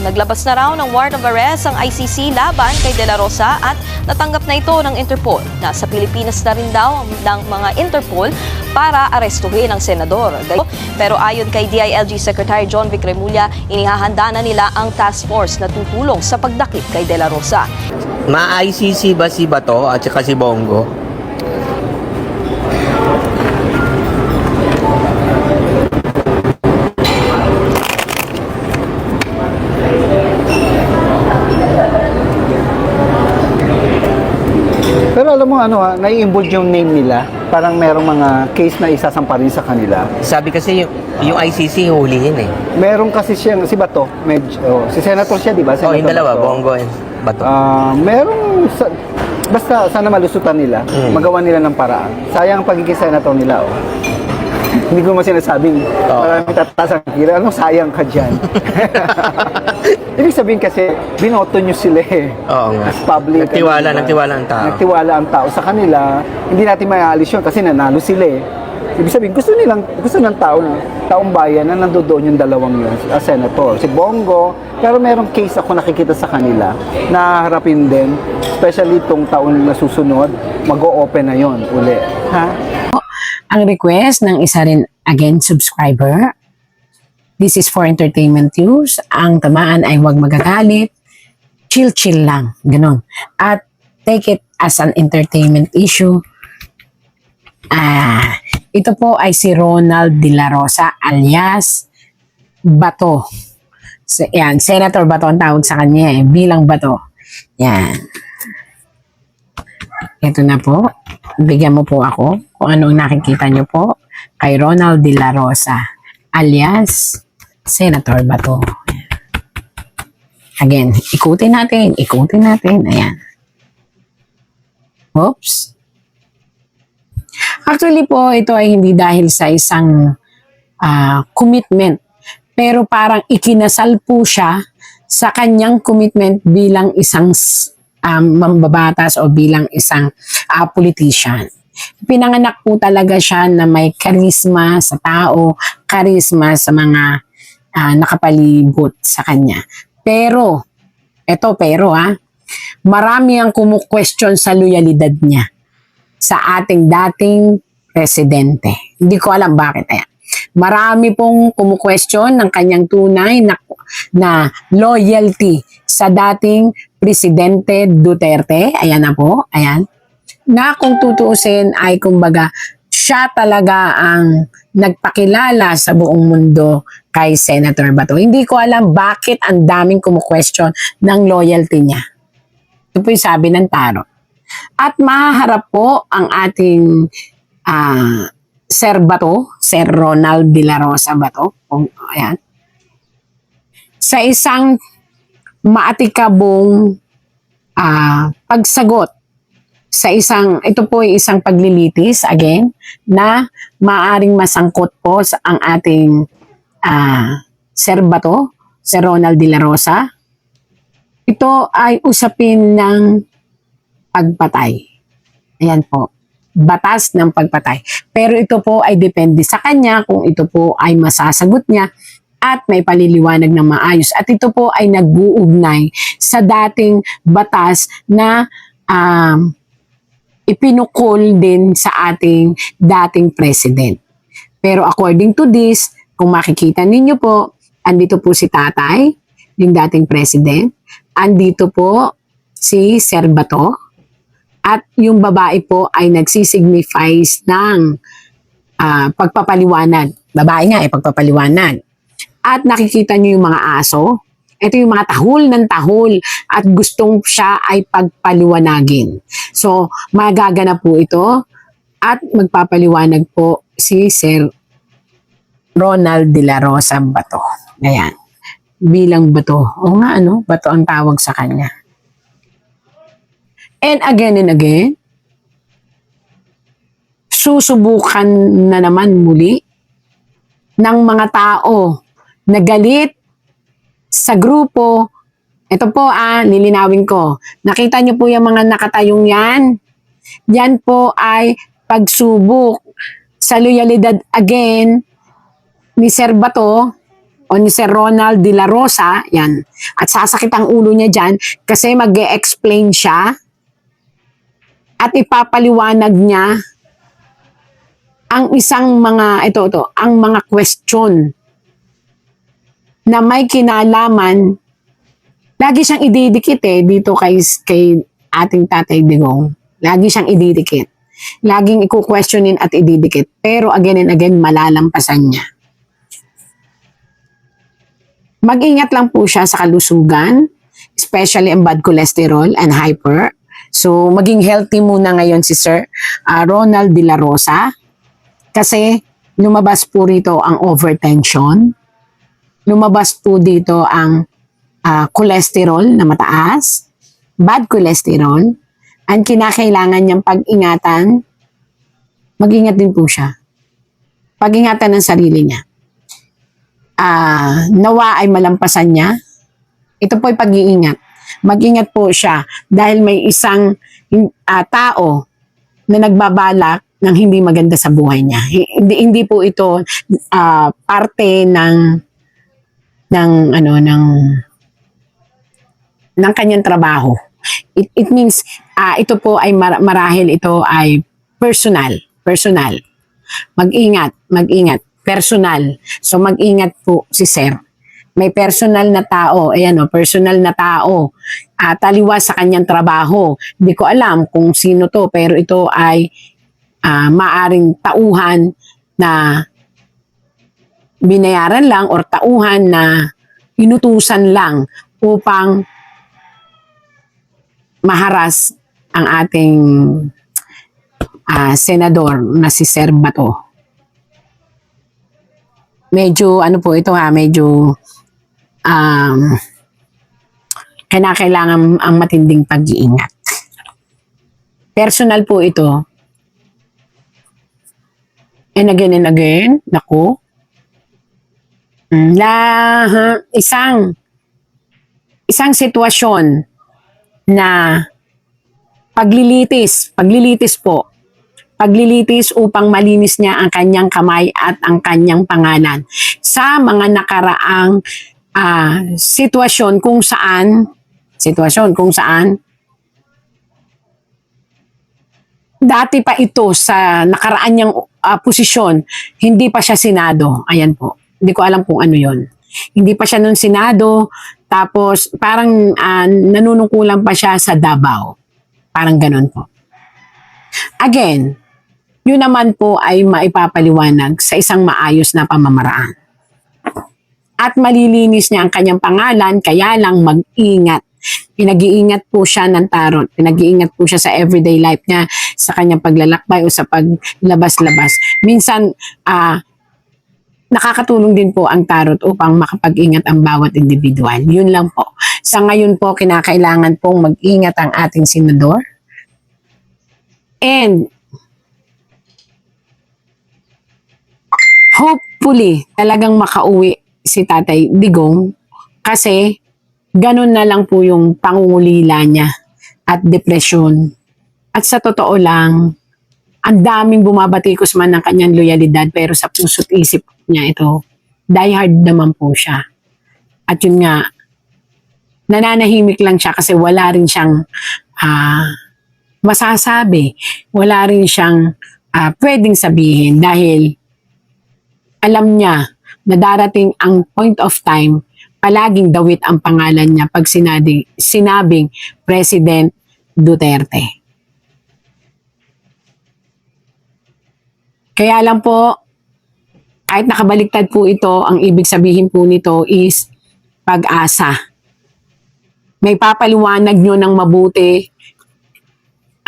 Naglabas na raw ng warrant of arrest ang ICC laban kay De La Rosa at natanggap na ito ng Interpol. Nasa Pilipinas na rin daw ng mga Interpol para arestuhin ang senador. Pero ayon kay DILG Secretary John Vic Remulla, inihahanda na nila ang task force na tutulong sa pagdakip kay De La Rosa. Ma-ICC ba si Bato at saka si Bongo? Pero alam mo nai-involve yung name nila. Parang merong mga case na isasampa rin sa kanila. Sabi kasi yung ICC hulihin eh. Meron kasi siyang, si Bato, si Senator siya, di ba? Oh, yung dalawa, Bongo and Bato. Basta sana malusutan nila, magawa nila ng paraan. Sayang ang pagiging senator nila, oh. Hindi ko mo sinasabing maraming tataas ang kira. Anong sayang ka dyan? Ibig sabihin kasi, binoto nyo sila eh. Oo nga. As public. Nagtiwala ang tao. Nagtiwala ang tao sa kanila. Hindi natin maaalis yun kasi nanalo sila eh. Ibig sabihin, gusto ng taong bayan na nandoon yung dalawang yun, as senator. Si Bongo, pero merong case ako nakikita sa kanila na harapin din, especially itong taon na susunod, mag-o-open na yon uli. Ha? Ang request ng isa rin, again, subscriber. This is for entertainment use. Ang tamaan ay huwag magagalit. Chill lang. Ganon. At take it as an entertainment issue. Ito po ay si Ronald De La Rosa alias Bato. Yan, Senator Bato ang tawag sa kanya bilang Bato. Yan. Ito na po. Bigyan mo po ako kung anong nakikita nyo po kay Ronald De La Rosa alias Senator Bato. Again, ikutin natin. Ayan. Oops. Actually po, ito ay hindi dahil sa isang commitment. Pero parang ikinasal po siya sa kanyang commitment bilang isang mambabatas o bilang isang politician. Pinanganak po talaga siya na may karisma sa tao, karisma sa mga nakapalibot sa kanya. Pero marami ang kumu-question sa loyalidad niya sa ating dating presidente. Hindi ko alam bakit. Marami pong kumu-question ng kanyang tunay na loyalty sa dating Presidente Duterte. Ayan na po. Ayan. Na kung tutuusin ay kumbaga siya talaga ang nagpakilala sa buong mundo kay Senator Bato. Hindi ko alam bakit ang daming kumu-question ng loyalty niya. Ito po yung sabi ng tarot. At mahaharap po ang ating Sir Bato, Sir Ronald De La Rosa Bato. Ayan. Sa isang maatikabong pagsagot sa ito po ay isang paglilitis again na maaring masangkot po sa ang ating Sir Bato, Sir Ronald De La Rosa. Ito ay usapin ng pagpatay. Ayan po. Batas ng pagpatay. Pero ito po ay depende sa kanya kung ito po ay masasagot niya at may paliliwanag ng maayos. At ito po ay nag-uugnay sa dating batas na ipinukol din sa ating dating president. Pero according to this, kung makikita ninyo po, andito po si tatay, yung dating president. Andito po si Sir Bato. At yung babae po ay nagsisignifies ng pagpapaliwanag. Babae nga pagpapaliwanag. At nakikita nyo yung mga aso. Ito yung mga tahol ng tahol at gustong siya ay pagpaliwanagin. So, magaganap po ito at magpapaliwanag po si Sir Ronald De La Rosa Bato. Ayan. Bilang Bato. O nga Bato ang tawag sa kanya. And again, susubukan na naman muli ng mga tao na galit sa grupo. Ito po lilinawin ko. Nakita niyo po yung mga nakatayong yan? Yan po ay pagsubok sa loyalidad again ni Sir Bato o ni Sir Ronald de la Rosa, yan, at sasakit ang ulo niya dyan kasi mag-e-explain siya at ipapaliwanag niya ang isang mga, ang mga question na may kinalaman. Lagi siyang ididikit dito kay ating Tatay Digong. Lagi siyang ididikit. Laging i-questionin at ididikit. Pero again and again, malalampasan niya. Mag-ingat lang po siya sa kalusugan, especially ang bad cholesterol and hyper. So, maging healthy muna ngayon si Sir Ronald de la Rosa kasi lumabas po rito ang overtension. Lumabas po dito ang cholesterol na mataas, bad cholesterol, ang kinakailangan niyang pag-ingatan, mag-ingat din po siya. Pag-ingatan ng sarili niya. Nawa ay malampasan niya. Ito po ay pag-iingat. Mag-ingat po siya dahil may isang tao na nagbabalak ng hindi maganda sa buhay niya. Hindi po ito parte ng kanyang trabaho. It means ito po ay marahil ito ay personal. Mag-ingat, personal. So mag-ingat po si Sir. May personal na tao, personal na tao, taliwas sa kanyang trabaho. Hindi ko alam kung sino to, pero ito ay maaring tauhan na binayaran lang or tauhan na inutusan lang upang maharas ang ating senador na si Sir Bato. Medyo po ito medyo kailangan ang matinding pag-iingat. Personal po ito. And again, naku. Isang sitwasyon na paglilitis upang malinis niya ang kanyang kamay at ang kanyang pangalan sa mga nakaraang sitwasyon kung saan dati pa ito sa nakaraan niyang posisyon, hindi pa siya Senado. Ayan po. Hindi ko alam kung ano yon. Hindi pa siya nun Senado, tapos parang nanunungkulan pa siya sa Davao. Parang ganun po. Again, yun naman po ay maipapaliwanag sa isang maayos na pamamaraan. At malilinis niya ang kanyang pangalan, kaya lang mag-ingat. Pinag-iingat po siya ng tarot. Pinag-iingat po siya sa everyday life niya, sa kanyang paglalakbay o sa paglabas-labas. Minsan, nakakatulong din po ang tarot upang makapag-ingat ang bawat individual. Yun lang po. Sa ngayon po, kinakailangan pong mag-ingat ang ating senador. And hopefully, talagang makauwi si Tatay Digong kasi ganun na lang po yung pangungulila niya at depresyon. At sa totoo lang, ang daming bumabatikos man ng kanyang loyalidad pero sa puso't isip niya ito, diehard naman po siya. At yun nga, nananahimik lang siya kasi wala rin siyang masasabi. Wala rin siyang pwedeng sabihin dahil alam niya na darating ang point of time, palaging dawit ang pangalan niya pag sinabing President Duterte. Kaya lang po, kahit nakabaliktad po ito, ang ibig sabihin po nito is pag-asa. May papaliwanag nyo ng mabuti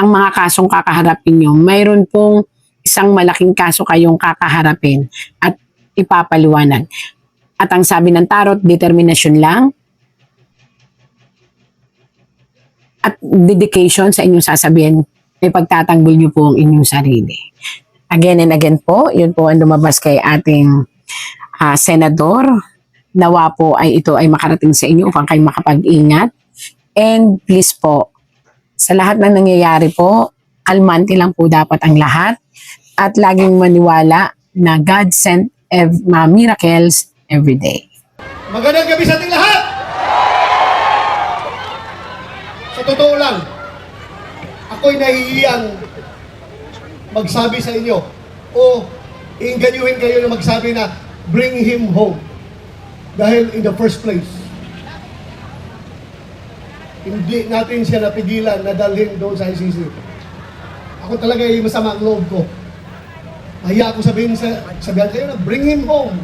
ang mga kasong kakaharapin nyo. Mayroon pong isang malaking kaso kayong kakaharapin at ipapaliwanag. At ang sabi ng tarot, determination lang at dedication sa inyong sasabihin. May pagtatanggol nyo po ang inyong sarili. Again and again po, yun po ang lumabas kay ating senador. Nawa po ay ito ay makarating sa inyo upang kayo makapag-ingat. And please po, sa lahat ng nangyayari po, kalmante lang po dapat ang lahat. At laging maniwala na God sent miracles every day. Magandang gabi sa ating lahat! Sa totoo lang, ako'y nahihiyang magsabi sa inyo o iinganyuhin kayo na magsabi na bring him home. Dahil in the first place, hindi natin siya napigilan na dalhin doon sa ICC. Ako talaga ay masama ang loob ko. Mahiya ako sabihan kayo na bring him home.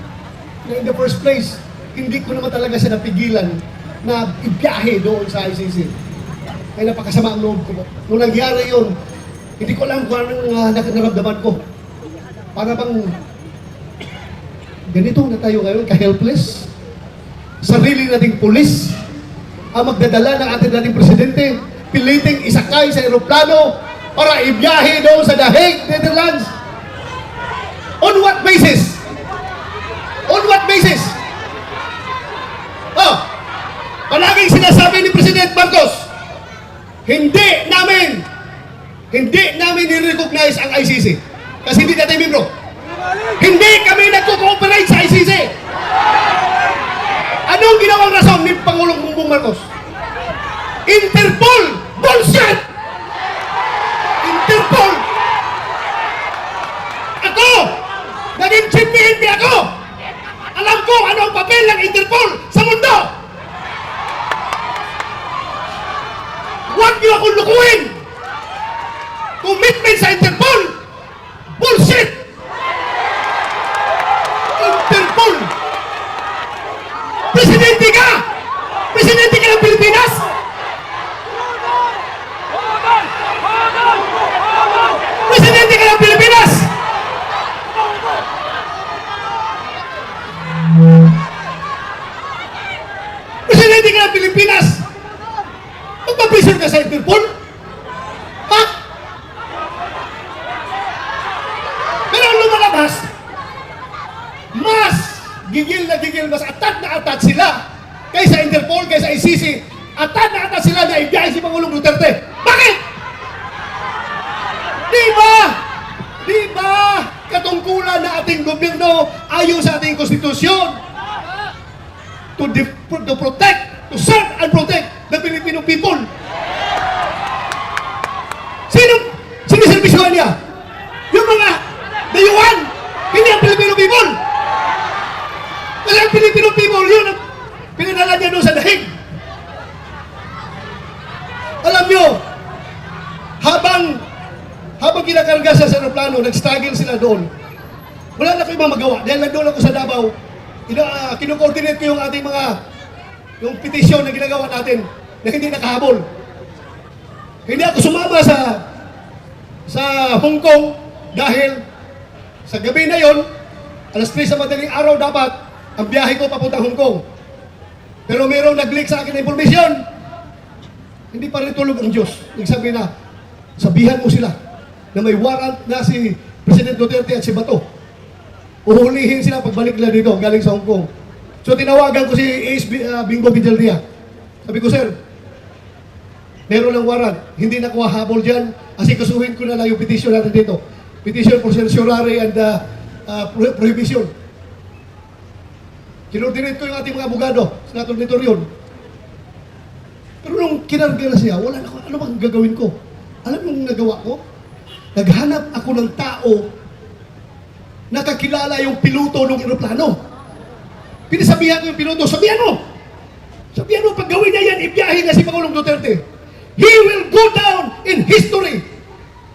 Na in the first place, hindi ko naman talaga siya napigilan na ibiyahe doon sa ICC. Kaya napakasama ang loob ko. Nung nangyari yun, hindi ko alam kung anong naramdaman ko. Para bang ganito na tayo ngayon, ka-helpless. Sarili nating pulis ang magdadala ng ating dating presidente, piliting isakay sa eroplano para ibiyahe doon sa The Hague, Netherlands. On what basis? On what basis? Oh, palaging sinasabi ni President Marcos, hindi namin ni-recognize ang ICC kasi hindi natin membro. Hindi kami nagko-cooperate sa ICC. Anong ginawang rason ni Pangulong Bongbong Marcos? Interpol! Bullshit! Interpol! Ako! Naging chief PNP ako! Alam ko ano ang papel ng Interpol sa mundo! Huwag niyo akong lukuhin! Commitment sa Interpol! Bullshit! Interpol! Presidente ka! Presidente ka ng Pilipinas! Presidente ka ng Pilipinas! Presidente ka ng Pilipinas! Magpapressure ka sa Interpol? Ha? Pero ang lumalabas, mas gigil, mas atat na atat sila kaysa Interpol, kaysa ICC. Atat na atat sila na ibiyahe si Pangulong Duterte. Bakit? Di ba katungkulan na ating gobyerno ayon sa ating konstitusyon to protect, to serve and protect the Filipino people? Siniservisyohan niya? Yung mga dayuhan, hindi ang Filipino people. Kasi ang Filipino people, yun ang pinadala niya doon sa The Hague. Alam nyo, habang kinakarga sa aeroplano, nag-struggle sila doon. Wala na ko ibang magawa. Dahil nagdoon ako sa Davao, kino-coordinate ko yung ating yung petisyon na ginagawa natin na hindi nakahabol. Hindi ako sumama sa Hong Kong dahil sa gabi na yon, alas 3 sa madaling araw dapat ang biyahe ko papuntang Hong Kong. Pero mayroong nag-leak sa akin na informasyon. Hindi pa rin tulog ang Diyos. Nagsabi na, sabihan mo sila na may warrant na si President Duterte at si Bato. Uhulihin sila pagbalik nila dito, galing sa Hong Kong. So tinawagan ko si Ace Bingo Vidalria. Sabi ko, sir, meron ng warrant. Hindi na ko habol dyan. Asikasuhin ko na lang yung petition natin dito. Petition for certiorari and prohibition. Kinordinate ko yung ating mga abogado sa tornitoryon. Pero nung kinarga na siya, wala na ako. Ano bang gagawin ko? Alam mo yung nagawa ko? Naghanap ako ng tao nakakilala yung piloto ng eroplano. Pinasabihan ko yung piloto, sabihan mo, pag gawin niya yan, ibiyahin na si Pangulong Duterte. He will go down in history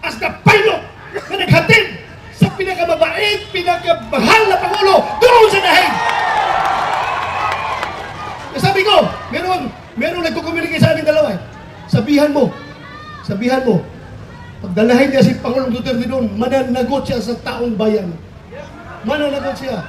as the pilot na naghatid sa pinakamabait, pinakamahal na Pangulo doon sa The Hague. Sabi ko, meron nagkukommunicate sa amin dalawa. Sabihan mo, pagdalahin niya si Pangulong Duterte doon, mananagot siya sa taong bayan. Mananagot siya.